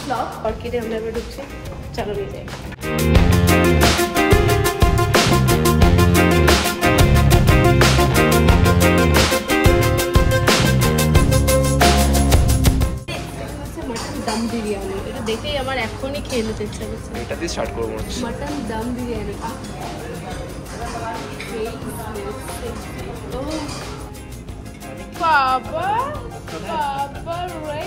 Blog অর্কিডে আমরা এবার ঢুকছি, চলো নিয়ে যাই। দম বিরিয়ানি, এটা দেখেই আমার এখনই খেয়ে নিতে ইচ্ছা করছে। এটা দিয়ে স্টার্ট করব। মটন দম বিরিয়ানি। বাবা বাবা রে,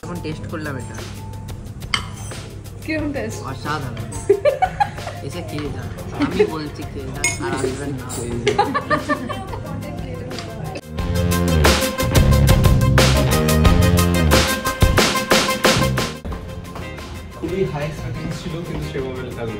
এখন টেস্ট করলাম, এটা কিরকম টেস্ট? অসাধারণ। এসে খেয়ে যান, আমি বলছি খেয়ে যান, আর আসবেন না। খুবই হাই এক্সপেকটেশন ছিল, কিন্তু সেভাবে লাগলো।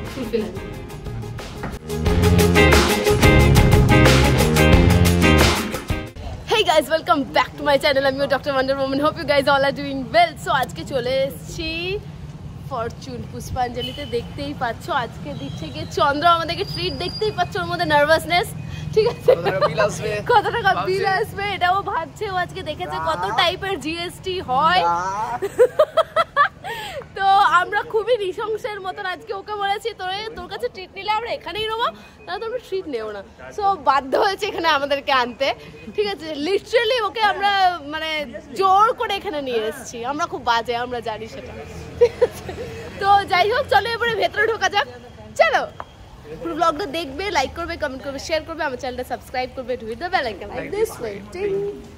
Hey guys, welcome back to my channel. I'm your Dr. Wonder Woman. Hope you guys all are doing well. So আজকে চলে এসেছি ফরচুন পুষ্পাঞ্জলিতে। দেখতেই পাচ্ছ আজকে দিচ্ছে গিয়ে চন্দ্র আমাদেরকে ট্রিট, দেখতেই পাচ্ছ ওর মধ্যে নার্ভাসনেস। ঠিক আছে, কত টাকা বিল আসবে এটাও ভাবছে। ও আজকে দেখেছে কত টাইপের জিএসটি হয়। তো আমরা খুবই নৃশংসের মতন আজকে ওকে বলেছি তোর কাছে ট্রিট নিলে আমরা এখানেই নেবো, তাহলে তোমরা ট্রিট নেও না। সো বাধ্য হয়েছে এখানে আমাদেরকে আনতে। ঠিক আছে, লিটারালি ওকে আমরা মানে জোর করে এখানে নিয়ে এসেছি। আমরা খুব বাজে, আমরা জানি সেটা। তো যাই হোক, চলো এবারে ভেতরে ঢোকা যাক। চলো, পুরো ব্লগটা দেখবে, লাইক করবে, কমেন্ট করবে, শেয়ার করবে, আমার চ্যানেলটা সাবস্ক্রাইব করবে, hit the bell icon like this waiting.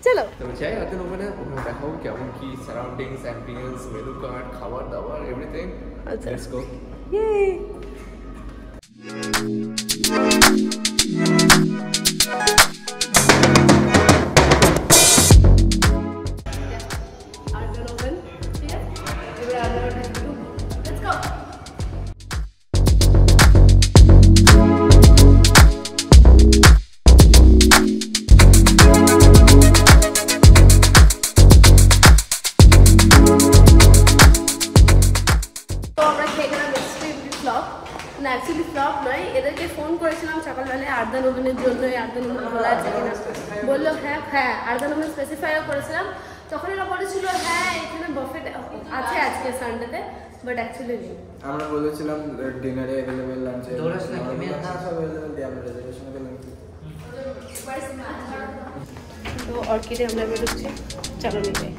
চলো তো যাই আজকে ওখানে দেখাবো কেমন কি সারাউন্ডিংস, অ্যাম্বিয়েন্স, মেনু কার্ড, খাবার দাবার, এভরিথিং। আচ্ছা, লেটস গো। ইয়ে অ্যাকচুয়ালি ফ্লপ নয়, এদেরকে ফোন করেছিলাম সকালবেলায় আর্দান ওভেনের জন্য। আর্দান ওভেন খোলা আছে কিনা বললো, হ্যাঁ আর্দান ওভেন স্পেসিফাইও করেছিলাম। তখন এরা বলেছিল হ্যাঁ এখানে বাফেট আছে আজকে সানডেতে, বাট অ্যাকচুয়ালি নেই। আমরা বলেছিলাম ডিনারে অ্যাভেলেবল, লাঞ্চে দৌড়াস না, সব অ্যাভেলেবল দিয়ে আমরা রিজার্ভেশন করলাম। তো অর্কিডে আমরা এবার ঢুকছি, চলো নিয়ে যাই।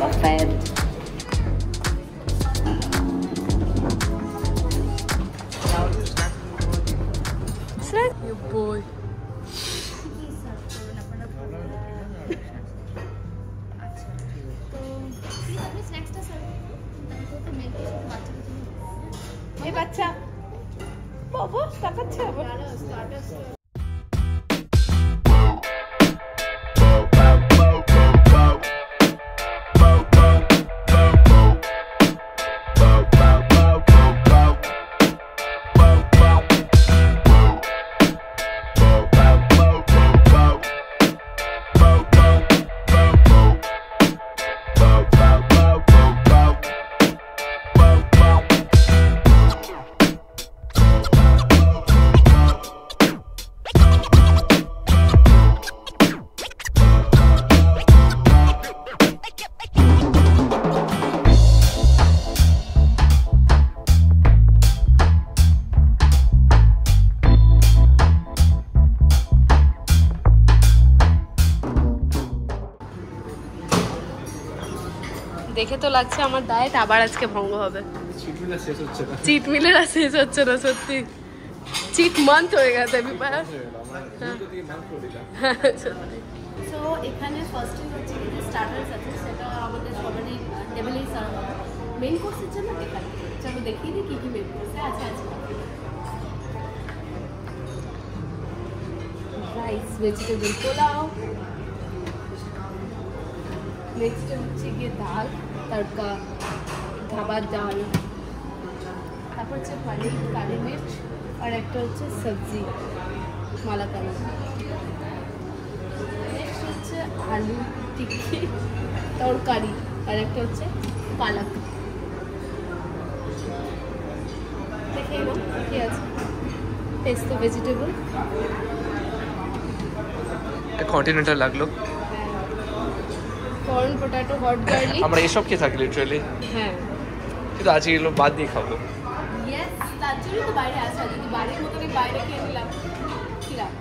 Buffet you boy. এই বাচ্চা বাবা তাকাচ্ছে আবার। দেখে তো লাগছে আমার ডায়েট আবার আজকে ভঙ্গ হবে। চিট মিলের আর শেষ হচ্ছে না, সত্যি চিট মান্থ হয়ে গেছে। সো এখানে ফার্স্টে হচ্ছে স্টার্টার্স আছে, সেটা আমাদের সবারই টেবিলেই সার্ভ হবে। মেন কোর্সের জন্য এখানে চলো দেখিয়ে দিই কী কী মেন কোর্সে আছে। রাইস ভেজিটেবল পোলাও, নেক্সট হচ্ছে গিয়ে ডাল তড়কা, ধাবার ডাল, তারপর হচ্ছে পনির কালি মির্চ, আর একটা হচ্ছে সবজি মালাকারি। নেক্সট হচ্ছে আলু টিক্কি তরকারি, আর একটা হচ্ছে পালক। দেখে নাও কি আছে। পেস্তো ভেজিটেবল, কন্টিনেন্টাল লাগলো। Corn, potato, hot garlic. আমরা এসব খেয়ে থাকি লিটারালি, হ্যাঁ কিন্তু আজকে এগুলো বাদ দিয়ে খাবো। ইয়েস, তার জন্যই তো বাইরে আসা। যদি বাড়ির মতনই বাইরে খেয়ে নিলাম কিরাম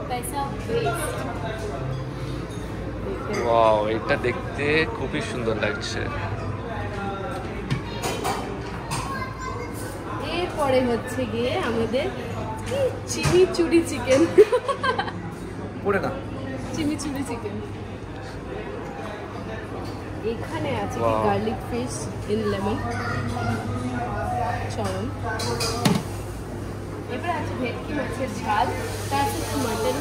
পয়সা ওয়েস্ট। ওয়াও, এটা দেখতে খুবই সুন্দর লাগছে। এরপরে হচ্ছে গিয়ে আমাদের চিমিচুরি চিকেন। পড়ে না, চিমিচুরি চিকেন। এখানে আছে Wow. Garlic fish in lemon, চরম। এবারে আছে ভেটকি মাছের ঝাল, তার সাথে মাটন।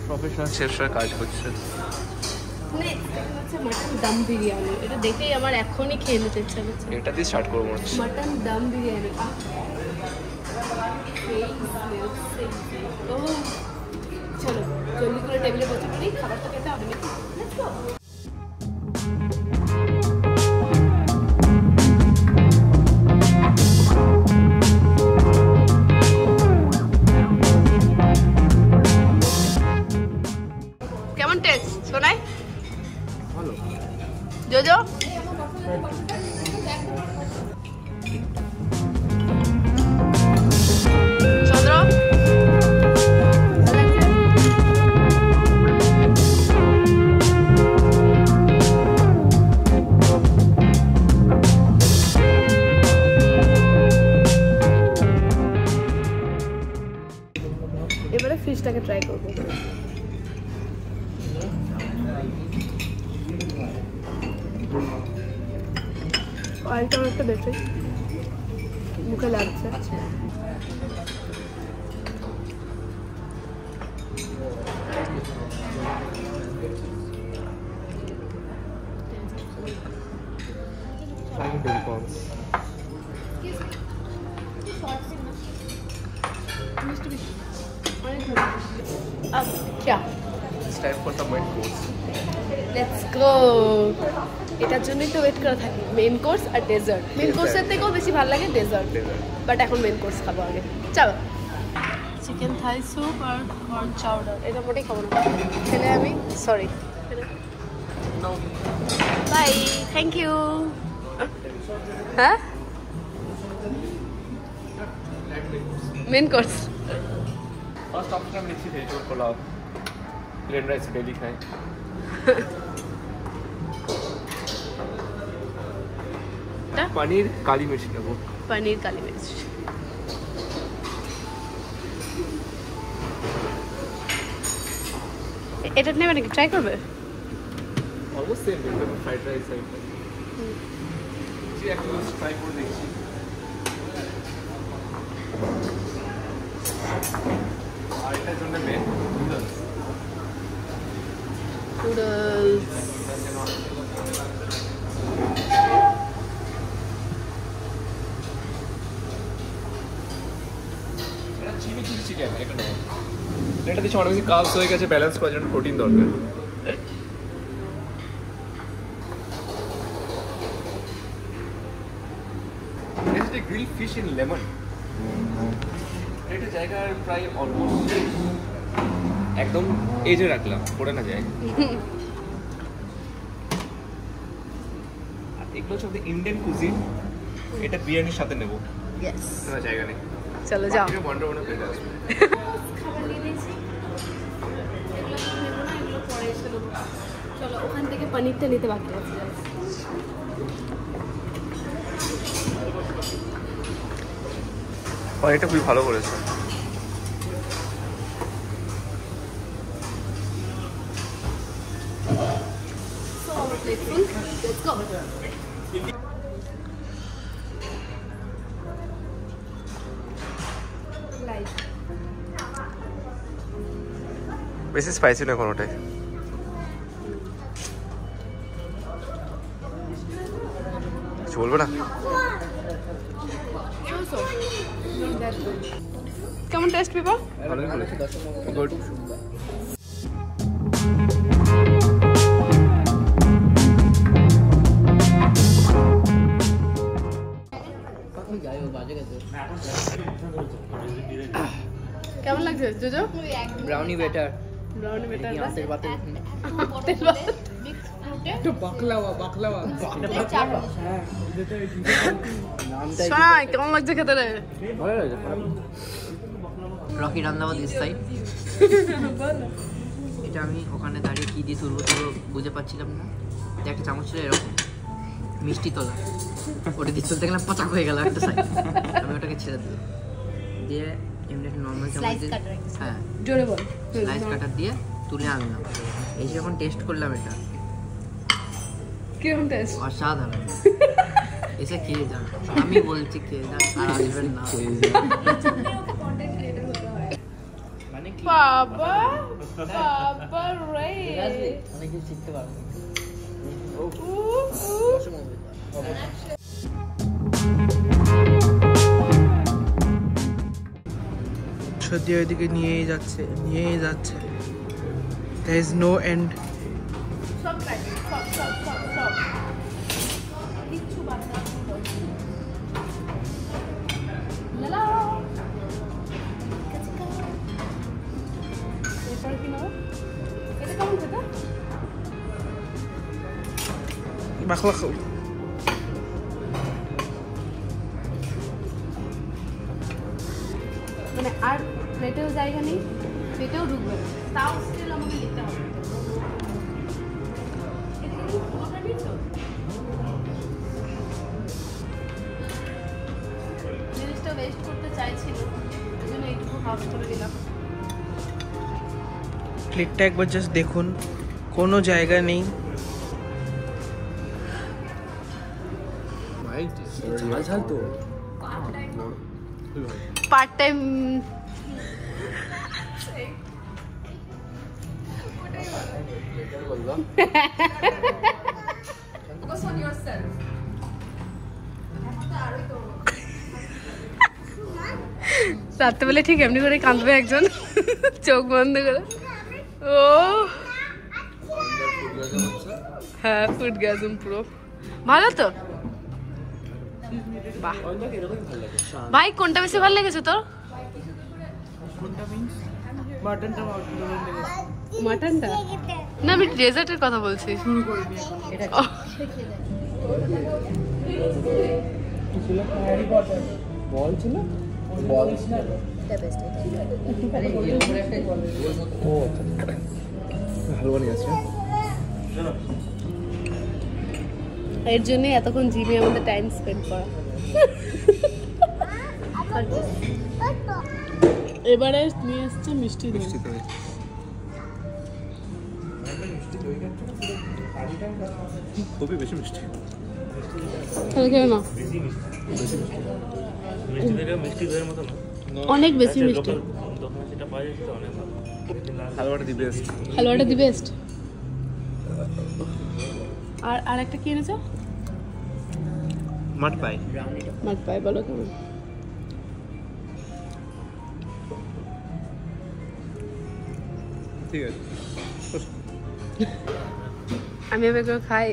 প্রফেশনাল শেফরা কাজ করছে। হচ্ছে মাটন দম বিরিয়ানি। এটা দেখেই আমার এখনই খেয়ে নিতে ইচ্ছা করছে। এটা দিয়ে স্টার্ট করবো মনে হচ্ছে। মটন দম বিরিয়ানি। ও চলো জলদি করে টেবিলে বসে পড়ি, খাবারটা খেতে হবে নাকি? Let's go. কেমন টেস্ট শোনাই? ভালো। জোজো চন্দ্র এবারে ফিশটাকে ট্রাই করবো। অয়েলটা অনেকটা বেশি মুখে লাগছে। আচ্ছা It's time for the main course. Let's go. এটার জন্যই তো ওয়েট করা থাকে, মেন কোর্স আর ডেজার্ট। মেন কোর্সের থেকেও বেশি ভালো লাগে ডেজার্ট, বাট এখন মেন কোর্স খাবো আগে। চলো চিকেন থাই স্যুপ আর কর্ন চাউডার। এটা মোটেই খাবো না, খেলে আমি সরি। Bye, thank you. হ্যাঁ মেন কোর্স। ফার্স্ট অপশন আমি লিখছি veg pulao, plain rice daily খাই। পনির কালি মির্চ নেবো। পনির কালি মির্চ। এটা নেবে নাকি? ট্রাই করবে? অলমোস্ট সেম দেখবেন, ফ্রাইড রাইস আইটেম। একটু ট্রাই করে দেখছি। আর এটার জন্য মেন নুডলস। নুডলস চিমিচুরি চিকেন এটা নেবো। এটা দিচ্ছে অনেক বেশি কার্বস হয়ে গেছে, ব্যালেন্স করার জন্য প্রোটিন দরকার। Grill fish in lemon. এটা জায়গার প্রায় অলমোস্ট একদম এজে রাখলাম, পড়ে না যায়। আর এগুলো হচ্ছে ইন্ডিয়ান কুজিন। এটা বিরিয়ানির সাথে নেবো। ইয়েস, কোনো জায়গা নেই। চলো যাও। ওয়ান্ডার ওয়ান পেয়ে আসবে। খাবার নিয়ে নিয়েছি, এগুলো তো নেবো না, এগুলো পরে এসে নেবো। চলো ওখান থেকে পনিরটা নিতে বাকি আছে। পনিরটা খুবই ভালো করেছে। So our plate full. Let's go. Like বেশি স্পাইসি না কোনোটাই। চলবে না। so. Not that good. কেমন টেস্ট পেপার? ভালোই বলেছে। গুড। জোজো ব্রাউনি বেটার ব্রাউনি বেটার হাতের পাতে একটু বাকলাওয়া কেমন লাগছে খেতে রে? রকি রান্দাবাদ দিস সাইড। এটা আমি ওখানে দাঁড়িয়ে কি দিয়ে তুলবো বুঝে পাচ্ছিলাম না। একটা চামচ ছিল এরকম মিষ্টি তোলা, ওটা দিয়ে চলতে গেলাম পচাক হয়ে গেল একটা সাইড। আমি ওটাকে ছেড়ে দিলাম, দিয়ে এমনি একটা নর্মাল চামচ দিয়ে হ্যাঁ জোরে বল। স্লাইস কাটার দিয়ে তুলে আনলাম। এই যে যখন টেস্ট করলাম এটা কেমন টেস্ট? অসাধারণ। এসে খেয়ে যান, আমি বলছি খেয়ে যান আর আসবেন না। বাবা বাবা রে অনেক কিছু শিখতে পারবো। সত্যি ওইদিকে নিয়েই যাচ্ছে there is no end। সব প্যাকেট সব কিচ্ছু বাদ না। লালা এরপর কি নাও? এটা কেমন খেতে? বাকলা খাও। মানে আর প্লেটেও জায়গা নেই, পেটেও ঢুকবে না, তাও স্টিল আমাকে নিতে হবে। জিনিসটা ওয়েস্ট করতে চাইছি না, এই জন্য এইটুকু হাফ করে দিলাম। প্লেটটা একবার জাস্ট দেখুন, কোনো জায়গা নেই। ঝাল তো পার্ট টাইম রাত্রেবেলা ঠিক এমনি করে কাঁদবে একজন চোখ বন্ধ করে। ও হ্যাঁ, ফুড গ্যাজম পুরো ভালো তো। বাহ ভাই, কোনটা বেশি ভালো লেগেছে তোর? মাটনটা না, আমি ডেজার্টের কথা বলছি। হালুয়া নিয়ে আসছে। এর জন্য এতক্ষণ জিমে আমাদের টাইম স্পেন্ড করা। এবারে নিয়ে এসছে মিষ্টি দই। খুবই বেশি মিষ্টি। খেয়ে না, অনেক বেশি মিষ্টি। হালুয়াটা দি বেস্ট। হালুয়াটা দি বেস্ট। আর একটা কি এনেছো? মাট পাই। মাট পাই, বলো কেমন? ঠিক আছে, আমি এবার করে খাই।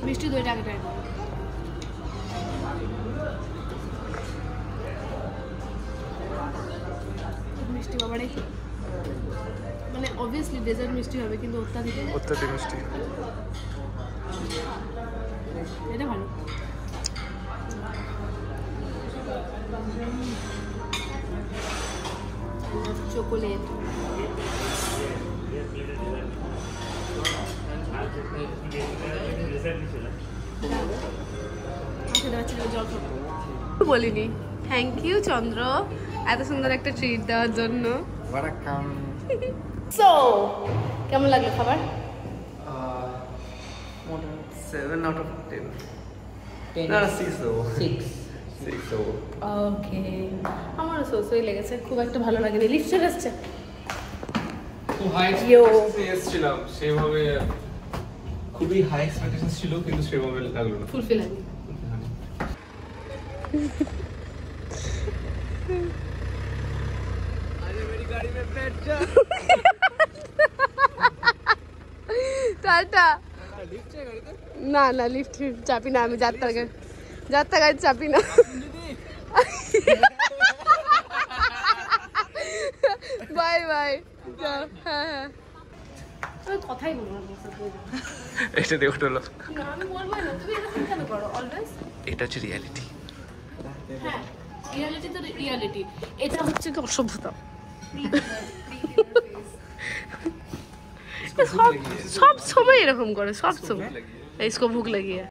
মিষ্টি দইটা আগে ট্রাই করো। মিষ্টি বাবারে, মানে অবভিয়াসলি ডেজার্ট মিষ্টি হবে, কিন্তু অত্যাধিক মিষ্টি। এটা ভালো। চকোলেট বলিনি। থ্যাংক ইউ চন্দ্র, এত সুন্দর একটা ট্রিট দেওয়ার জন্য। সো কেমন লাগলো খাবার? 7 out of 10। 10 না 6 দেবো। 6 দেবো। ওকে, আমারও সোসই লেগেছে, খুব একটা ভালো লাগেনি। লিফট চলে এসছে। খুব হাই Yo. এসেছিলাম, সেভাবে খুবই হাই এক্সপেকটেশন ছিল কিন্তু সেভাবে লাগলো না। ফুলফিল হয়নি। টাটা। না না লিফট চাপি না, আমি যাত্রা গাড়ি চাপি না। Bye bye. হ্যাঁ হ্যাঁ কথাই বলবো না। এটা দেখো হলো, না আমি বলবো না, তুমি এরকম কেন করো অলওয়েজ? এটা হচ্ছে রিয়ালিটি। হ্যাঁ রিয়ালিটি তো রিয়ালিটি, এটা হচ্ছে কি অসভ্যতা। সব সময় এরকম করে, সব সময়। इसको भूख लगी है।